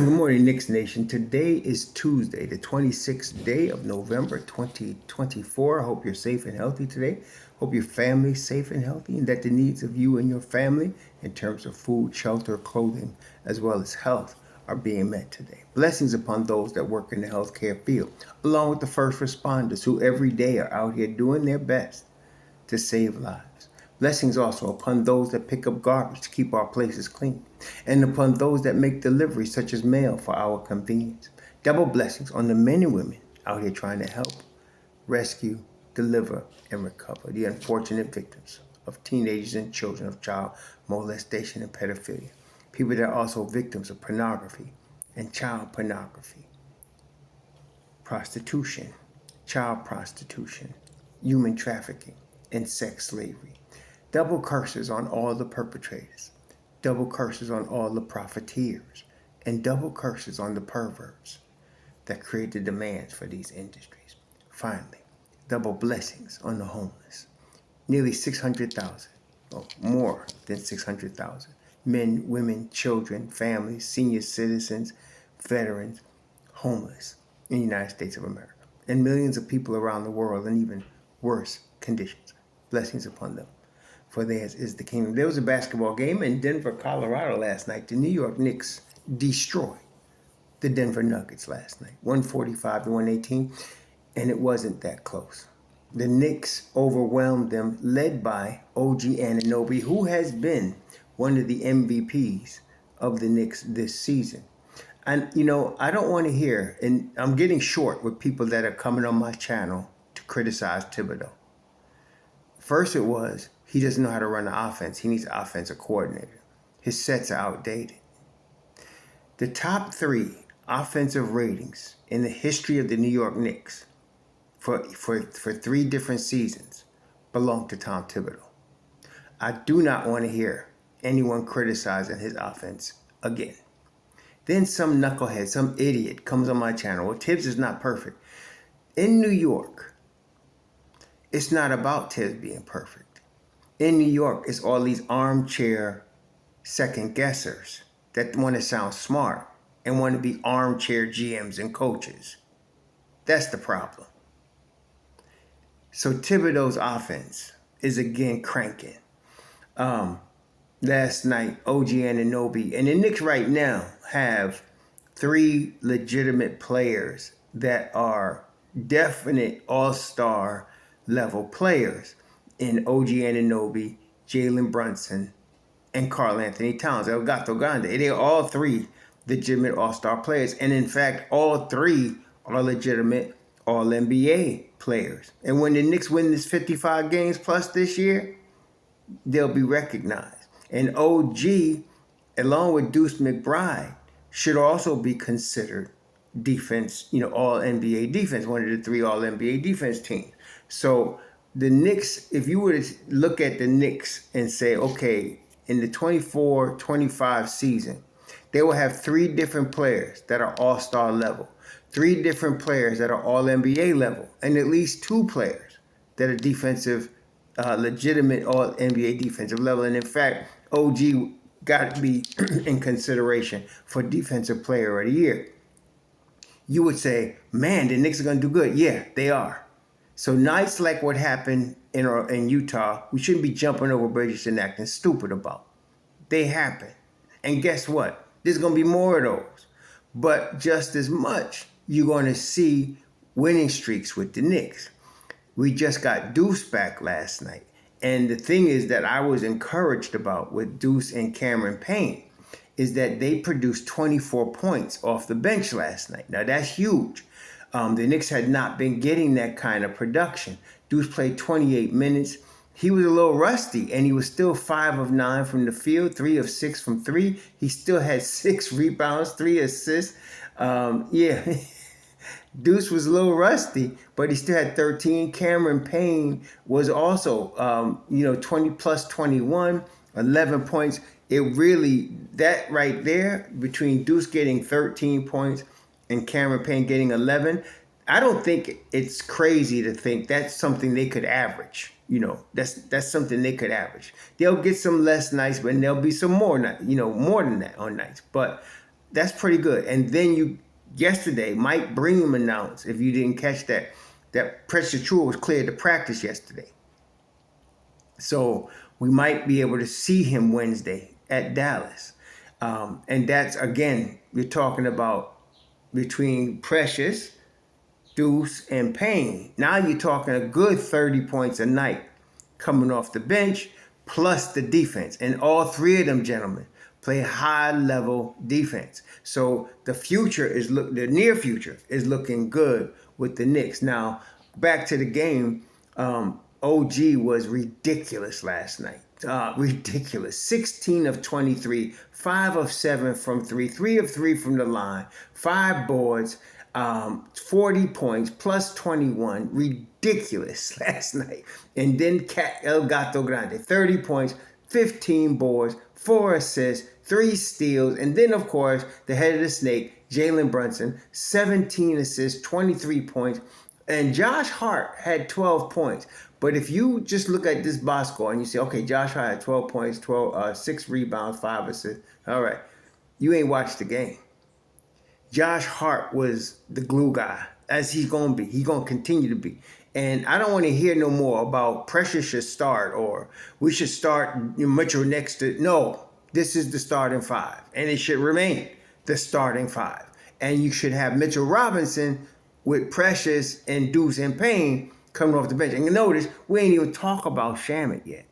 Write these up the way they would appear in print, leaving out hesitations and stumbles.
Good morning, Knicks Nation. Today is Tuesday, the 26th day of November, 2024. I hope you're safe and healthy today. Hope your family's safe and healthy, and that the needs of you and your family in terms of food, shelter, clothing, as well as health are being met today. Blessings upon those that work in the healthcare field, along with the first responders who every day are out here doing their best to save lives. Blessings also upon those that pick up garbage to keep our places clean, and upon those that make deliveries such as mail for our convenience. Double blessings on the men and women out here trying to help, rescue, deliver, and recover the unfortunate victims of teenagers and children of child molestation and pedophilia. People that are also victims of pornography and child pornography, prostitution, child prostitution, human trafficking, and sex slavery. Double curses on all the perpetrators, double curses on all the profiteers, and double curses on the perverts that create the demands for these industries. Finally, double blessings on the homeless. Nearly 600,000, or more than 600,000, men, women, children, families, senior citizens, veterans, homeless in the United States of America, and millions of people around the world in even worse conditions. Blessings upon them, for theirs is the kingdom. There was a basketball game in Denver, Colorado last night. The New York Knicks destroyed the Denver Nuggets last night, 145 to 118, and it wasn't that close. The Knicks overwhelmed them, led by OG Anunoby, who has been one of the MVPs of the Knicks this season. And, I don't want to hear, and I'm getting short with people that are coming on my channel to criticize Thibodeau. First it was, he doesn't know how to run the offense. He needs an offensive coordinator. His sets are outdated. The top 3 offensive ratings in the history of the New York Knicks for 3 different seasons belong to Tom Thibodeau. I do not want to hear anyone criticizing his offense again. Then some knucklehead, some idiot comes on my channel. Well, Tibbs is not perfect. In New York, it's not about Tibbs being perfect. In New York, it's all these armchair second guessers that want to sound smart and want to be armchair GMs and coaches. That's the problem. So Thibodeau's offense is again cranking. Last night, OG Anunoby, and the Knicks right now have 3 legitimate players that are definite all-star level players in OG Anunoby, Jalen Brunson, and Karl Anthony Towns, El Gato Grande. They're all 3 legitimate all-star players. And in fact, all 3 are legitimate all-NBA players. And when the Knicks win this 55 games plus this year, they'll be recognized. And OG, along with Deuce McBride, should also be considered defense, all-NBA defense, one of the 3 all-NBA defense teams. So the Knicks, if you were to look at the Knicks and say, okay, in the 24-25 season, they will have 3 different players that are all-star level, 3 different players that are all-NBA level, and at least 2 players that are defensive, legitimate all-NBA defensive level. And in fact, OG got to be in consideration for Defensive Player of the Year. You would say, man, the Knicks are going to do good. Yeah, they are. So nights like what happened in Utah, we shouldn't be jumping over bridges and acting stupid about. They happen. And guess what? There's going to be more of those. But just as much, you're going to see winning streaks with the Knicks. We just got Deuce back last night. And the thing is that I was encouraged about with Deuce and Cameron Payne is that they produced 24 points off the bench last night. Now, that's huge. The Knicks had not been getting that kind of production. Deuce played 28 minutes. He was a little rusty, and he was still 5 of 9 from the field, 3 of 6 from 3. He still had 6 rebounds, 3 assists. Deuce was a little rusty, but he still had 13. Cameron Payne was also, 20 plus 21, 11 points. It really, that right there, between Deuce getting 13 points and Cameron Payne getting 11, I don't think it's crazy to think that's something they could average. That's something they could average. They'll get some less nights, but there'll be some more, more than that on nights. But That's pretty good. And then yesterday, Mike Bream announced, if you didn't catch that Precious Jewel was cleared to practice yesterday. So we might be able to see him Wednesday at Dallas. And that's, again, we're talking about between Precious, Deuce, and Payne. Now you're talking a good 30 points a night coming off the bench, plus the defense. And all three of them gentlemen play high-level defense. So the near future is looking good with the Knicks. Now, back to the game, OG was ridiculous last night. Ridiculous. 16 of 23, 5 of 7 from 3, 3 of 3 from the line, 5 boards, 40 points, plus 21. Ridiculous last night. And then El Gato Grande, 30 points, 15 boards, 4 assists, 3 steals. And then, of course, the head of the snake, Jalen Brunson, 17 assists, 23 points. And Josh Hart had 12 points. But if you just look at this box score and you say, okay, Josh Hart had 12 points, 6 rebounds, 5 assists. All right. You ain't watched the game. Josh Hart was the glue guy, as he's going to be. He's going to continue to be. And I don't want to hear no more about Precious should start or we should start Mitchell next to. No, this is the starting 5. And it should remain the starting 5. And you should have Mitchell Robinson with Precious and Deuce and Payne coming off the bench. And you notice, we ain't even talk about Shamet yet.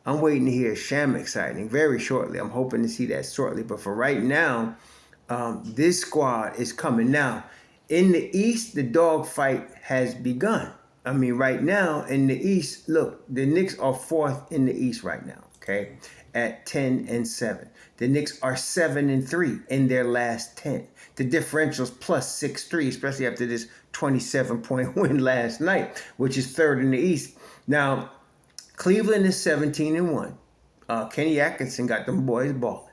I'm waiting to hear Shamet signing very shortly. I'm hoping to see that shortly. But for right now, this squad is coming. Now, in the East, the dogfight has begun. I mean, right now, in the East, look, the Knicks are 4th in the East right now, okay, at 10-7. The Knicks are 7-3 in their last 10. The differential's plus 6-3, especially after this 27-point win last night, which is 3rd in the East. Now, Cleveland is 17-1. Kenny Atkinson got them boys balling.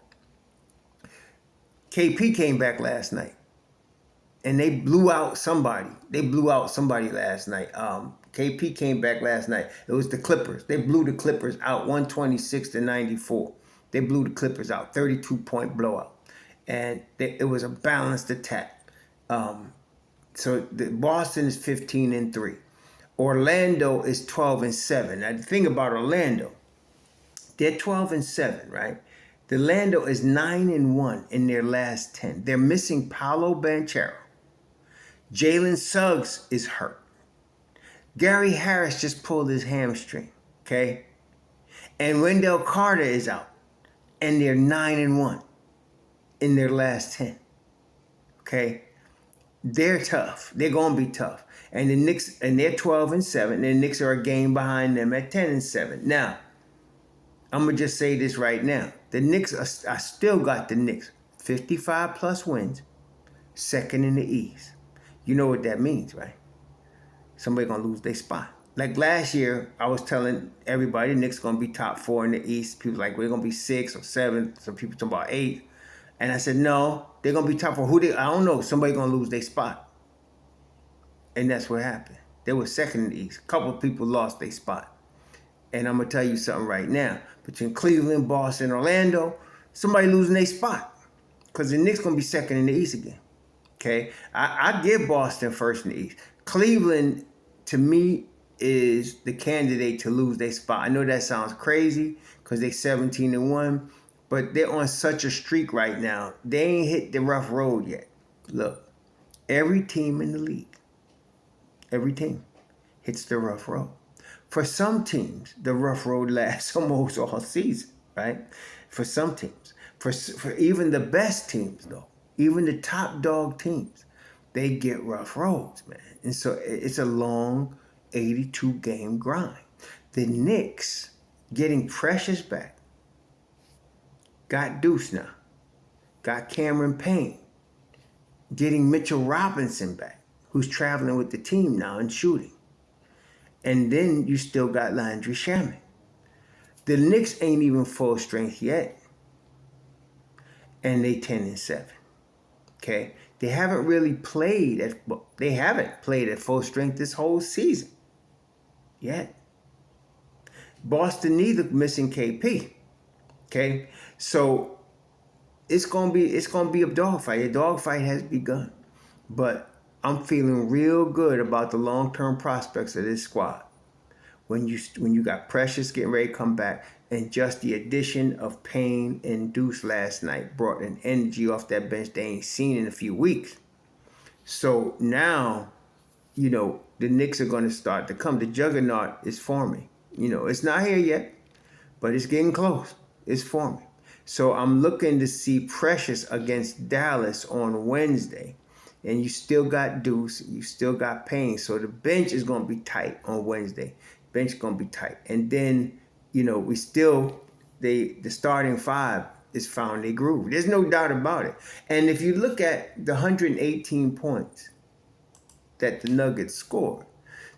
KP came back last night, and they blew out somebody. They blew out somebody last night. KP came back last night. It was the Clippers. They blew the Clippers out 126-94. They blew the Clippers out, 32-point blowout. And it was a balanced attack. So Boston is 15-3. Orlando is 12-7. Now the thing about Orlando, they're 12-7, right? Orlando is 9-1 in their last 10. They're missing Paolo Banchero. Jalen Suggs is hurt. Gary Harris just pulled his hamstring, okay? And Wendell Carter is out. And they're 9-1 in their last 10, okay? They're tough. They're going to be tough. And the Knicks, and they're 12-7. And the Knicks are a game behind them at 10-7. Now, I'm going to just say this right now. The Knicks, I still got the Knicks. 55 plus wins, 2nd in the East. You know what that means, right? Somebody going to lose their spot. Like last year, I was telling everybody the Knicks going to be top 4 in the East. People like, we're going to be 6 or 7. Some people talking about 8. And I said, no, they're going to be top 4. I don't know. Somebody going to lose their spot. And that's what happened. They were 2nd in the East. A couple of people lost their spot. And I'm going to tell you something right now. Between Cleveland, Boston, Orlando, somebody losing their spot. Because the Knicks going to be 2nd in the East again. Okay? I give Boston 1st in the East. Cleveland, to me, is the candidate to lose their spot. I know that sounds crazy because they're 17-1. But they're on such a streak right now. They ain't hit the rough road yet. Look, every team in the league, every team hits the rough road. For some teams, the rough road lasts almost all season, right? For some teams. For even the best teams, though, even the top dog teams, they get rough roads, man. And so it's a long 82-game grind. The Knicks getting Precious back. Got Deuce now. Got Cameron Payne. Getting Mitchell Robinson back, who's traveling with the team now and shooting. And then you still got Landry Shamet. The Knicks ain't even full strength yet. And they 10-7. Okay? They haven't played at full strength this whole season. Yet. Boston neither, missing KP. Okay? So it's gonna be a dogfight. A dogfight has begun, but I'm feeling real good about the long-term prospects of this squad. When you got Precious getting ready to come back, and just the addition of Payne and Deuce last night brought an energy off that bench they ain't seen in a few weeks. So now, the Knicks are going to start to come. The juggernaut is forming. It's not here yet, but it's getting close. It's forming. So I'm looking to see Precious against Dallas on Wednesday. And you still got Deuce, you still got Payne. So the bench is going to be tight on Wednesday. Bench is going to be tight. And then, the starting five is found a groove. There's no doubt about it. And if you look at the 118 points that the Nuggets scored,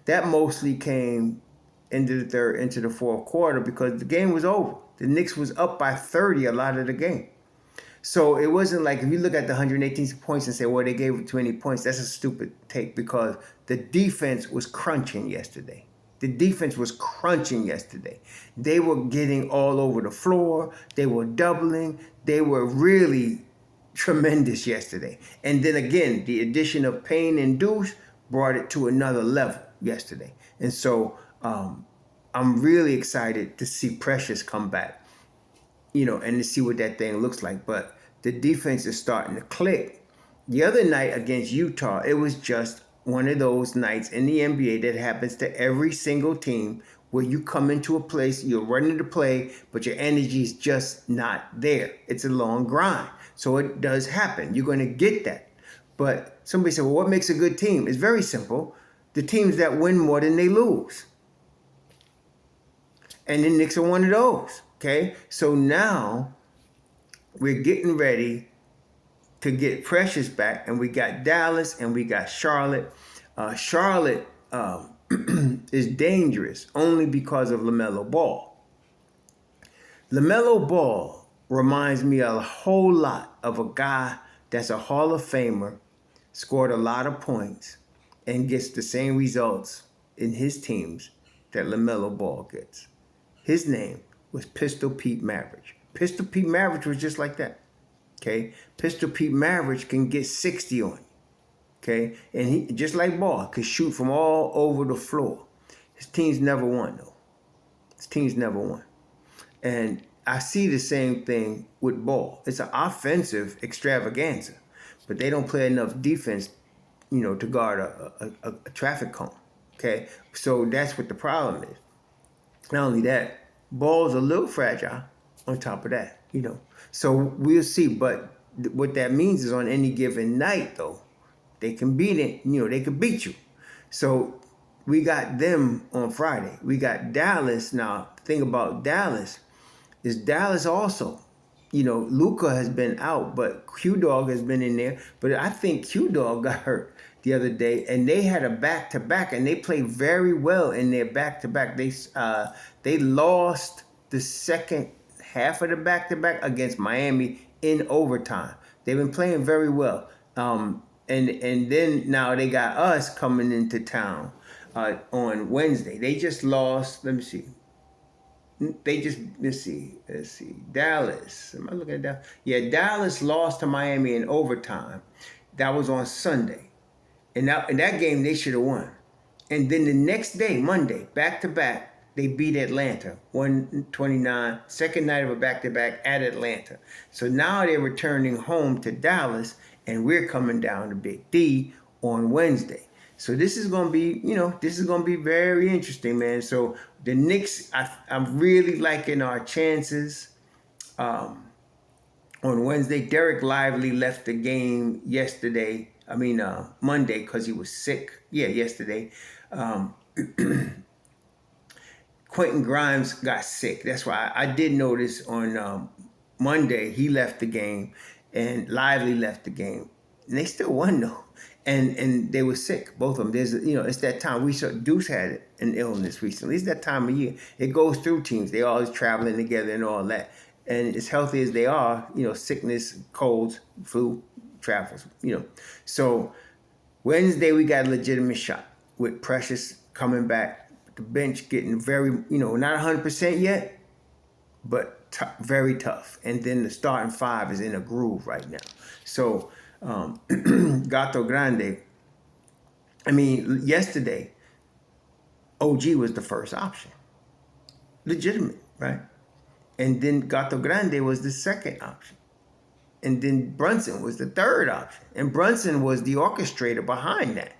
that mostly came into the third, into the fourth quarter, because the game was over. The Knicks was up by 30 a lot of the game. So it wasn't like, if you look at the 118 points and say, well, they gave it 20 points, that's a stupid take, because the defense was crunching yesterday. The defense was crunching yesterday. They were getting all over the floor. They were doubling. They were really tremendous yesterday. And then again, the addition of Payne and Deuce brought it to another level yesterday. And so I'm really excited to see Precious come back, and to see what that thing looks like. But the defense is starting to click. The other night against Utah, it was just one of those nights in the NBA that happens to every single team, where you come into a place, you're running to play, but your energy is just not there. It's a long grind. So it does happen. You're going to get that. But somebody said, well, what makes a good team? It's very simple. The teams that win more than they lose. And the Knicks are one of those. Okay? So now we're getting ready to get Precious back, and we got Dallas and we got Charlotte. Charlotte is dangerous only because of LaMelo Ball. LaMelo Ball reminds me a whole lot of a guy that's a Hall of Famer, scored a lot of points, and gets the same results in his teams that LaMelo Ball gets. His name was Pistol Pete Maravich. Pistol Pete Maravich was just like that. Okay, Pistol Pete Maravich can get 60 on you. Okay, and he, just like Ball, could shoot from all over the floor. His teams never won, though. His teams never won. And I see the same thing with Ball. It's an offensive extravaganza, but they don't play enough defense, to guard a traffic cone. Okay, so that's what the problem is. Not only that, Ball's a little fragile on top of that, So we'll see. But what that means is, on any given night, though, they can beat it. They can beat you. So we got them on Friday. We got Dallas. Now, the thing about Dallas is Dallas also, Luka has been out, but Q-Dog has been in there. But I think Q-Dog got hurt the other day, and they had a back-to-back, and they played very well in their back-to-back. They lost the second half of the back-to-back against Miami in overtime. They've been playing very well. And then now they got us coming into town on Wednesday. They just lost, let's see. Let's see. Dallas. Am I looking at Dallas? Yeah, Dallas lost to Miami in overtime. That was on Sunday. And that game they should have won. And then the next day, Monday, back-to-back, they beat Atlanta, 129, second night of a back-to-back at Atlanta. So now they're returning home to Dallas, and we're coming down to Big D on Wednesday. So this is going to be, very interesting, man. So the Knicks, I'm really liking our chances. On Wednesday, Derek Lively left the game Monday, because he was sick. Yeah, yesterday. Quentin Grimes got sick. That's why I did notice on Monday he left the game, and Lively left the game. And they still won, though. And they were sick, both of them. It's that time. We saw Deuce had an illness recently. It's that time of year. It goes through teams. They always traveling together and all that. And as healthy as they are, sickness, colds, flu, travels, So Wednesday we got a legitimate shot with Precious coming back. The bench getting very, not 100% yet, but very tough. And then the starting five is in a groove right now. So Gato Grande, I mean, yesterday, OG was the first option. Legitimate, right? And then Gato Grande was the second option. And then Brunson was the third option. And Brunson was the orchestrator behind that.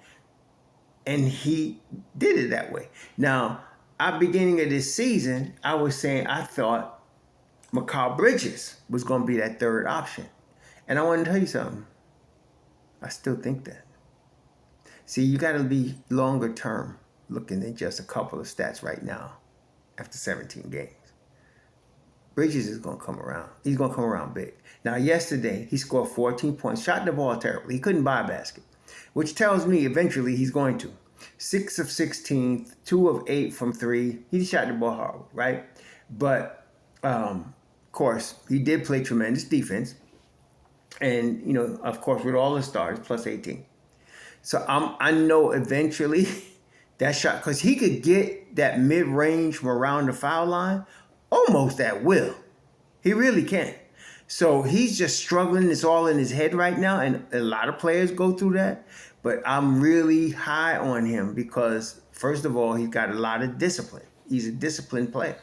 And he did it that way. Now, at the beginning of this season, I was saying I thought Mikal Bridges was going to be that third option. And I want to tell you something. I still think that. See, you got to be longer term looking than just a couple of stats right now after 17 games. Bridges is going to come around. He's going to come around big. Now, yesterday, he scored 14 points, shot the ball terribly. He couldn't buy a basket, which tells me eventually he's going to. 6 of 16, 2 of 8 from 3. He shot the ball hard, right? But, of course, he did play tremendous defense. And, you know, of course, with all the stars, plus 18. So I know eventually that shot, because he could get that mid-range from around the foul line almost at will. He really can. So he's just struggling. It's all in his head right now. And a lot of players go through that. But I'm really high on him because, first of all, he's got a lot of discipline. He's a disciplined player.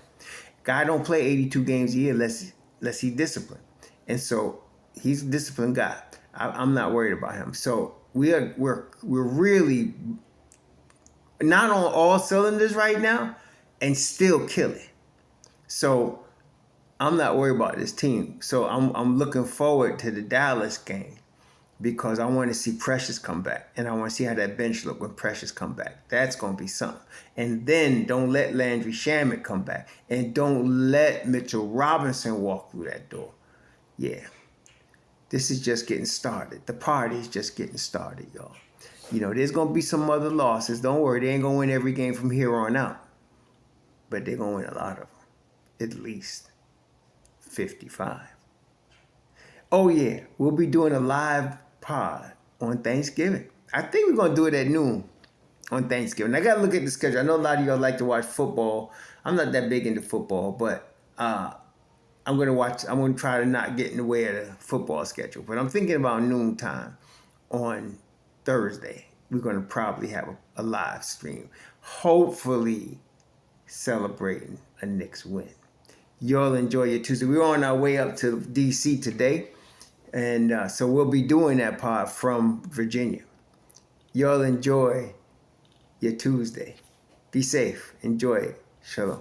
Guy don't play 82 games a year unless he's disciplined. And so he's a disciplined guy. I'm not worried about him. So we're really not on all cylinders right now and still killing. So I'm not worried about this team. So I'm looking forward to the Dallas game because I want to see Precious come back. And I want to see how that bench look when Precious come back. That's going to be something. And then don't let Landry Shamet come back. And don't let Mitchell Robinson walk through that door. Yeah. This is just getting started. The party is just getting started, y'all. You know, there's going to be some other losses. Don't worry. They ain't going to win every game from here on out. But they're going to win a lot of them. At least 55. Oh, yeah. We'll be doing a live pod on Thanksgiving. I think we're going to do it at noon on Thanksgiving. I got to look at the schedule. I know a lot of y'all like to watch football. I'm not that big into football, but I'm going to try to not get in the way of the football schedule. But I'm thinking about noontime on Thursday. We're going to probably have a live stream. Hopefully celebrating a Knicks win. Y'all enjoy your Tuesday. We're on our way up to D.C. today. And so we'll be doing that pod from Virginia. Y'all enjoy your Tuesday. Be safe. Enjoy it. Shalom.